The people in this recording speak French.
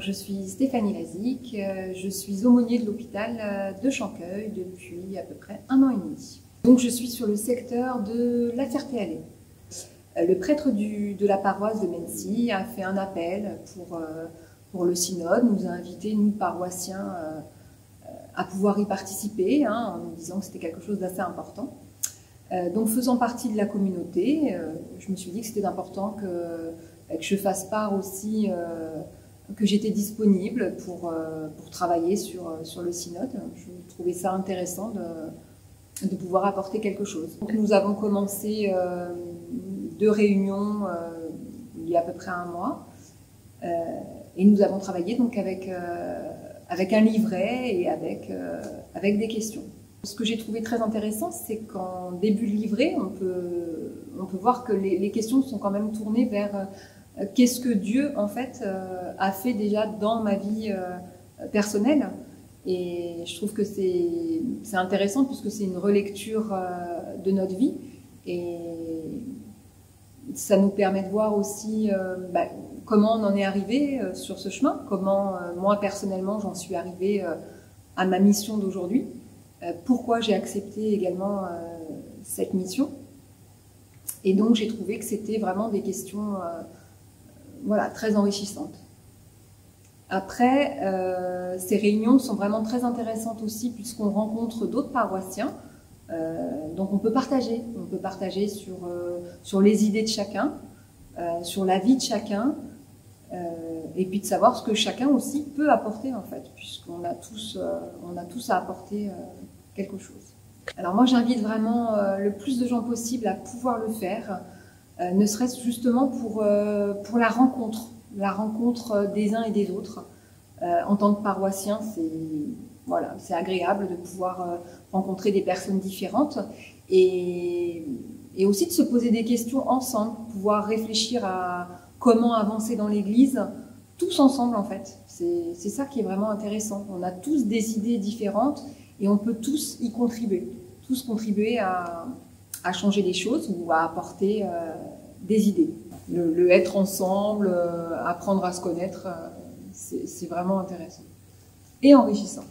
Je suis Stéphanie Lazic, je suis aumônier de l'hôpital de Chanqueuil depuis à peu près 1 an et demi. Donc je suis sur le secteur de La Ferté-Alais. Le prêtre de la paroisse de Mency a fait un appel pour le synode, nous a invités, nous paroissiens, à pouvoir y participer, en nous disant que c'était quelque chose d'assez important. Donc faisant partie de la communauté, je me suis dit que c'était important que je fasse part aussi, que j'étais disponible pour travailler sur le synode. Je trouvais ça intéressant de pouvoir apporter quelque chose. Donc nous avons commencé 2 réunions il y a à peu près 1 mois et nous avons travaillé donc avec un livret et avec des questions. Ce que j'ai trouvé très intéressant, c'est qu'en début de livret, on peut voir que les questions sont quand même tournées vers qu'est-ce que Dieu, en fait, a fait déjà dans ma vie personnelle. Et je trouve que c'est intéressant puisque c'est une relecture de notre vie. Et ça nous permet de voir aussi comment on en est arrivé sur ce chemin, comment moi, personnellement, j'en suis arrivée à ma mission d'aujourd'hui. Pourquoi j'ai accepté également cette mission. Et donc j'ai trouvé que c'était vraiment des questions très enrichissantes. Après, ces réunions sont vraiment très intéressantes aussi puisqu'on rencontre d'autres paroissiens. Donc on peut partager sur les idées de chacun, sur la vie de chacun, et puis de savoir ce que chacun aussi peut apporter en fait, puisqu'on a tous à apporter quelque chose. Alors moi j'invite vraiment le plus de gens possible à pouvoir le faire, ne serait-ce justement pour la rencontre des uns et des autres. En tant que paroissien, c'est agréable de pouvoir rencontrer des personnes différentes et aussi de se poser des questions ensemble, pouvoir réfléchir à comment avancer dans l'Église, tous ensemble en fait. C'est ça qui est vraiment intéressant. On a tous des idées différentes et on peut tous y contribuer. Tous contribuer à changer les choses ou à apporter des idées. Le être ensemble, apprendre à se connaître, c'est vraiment intéressant et enrichissant.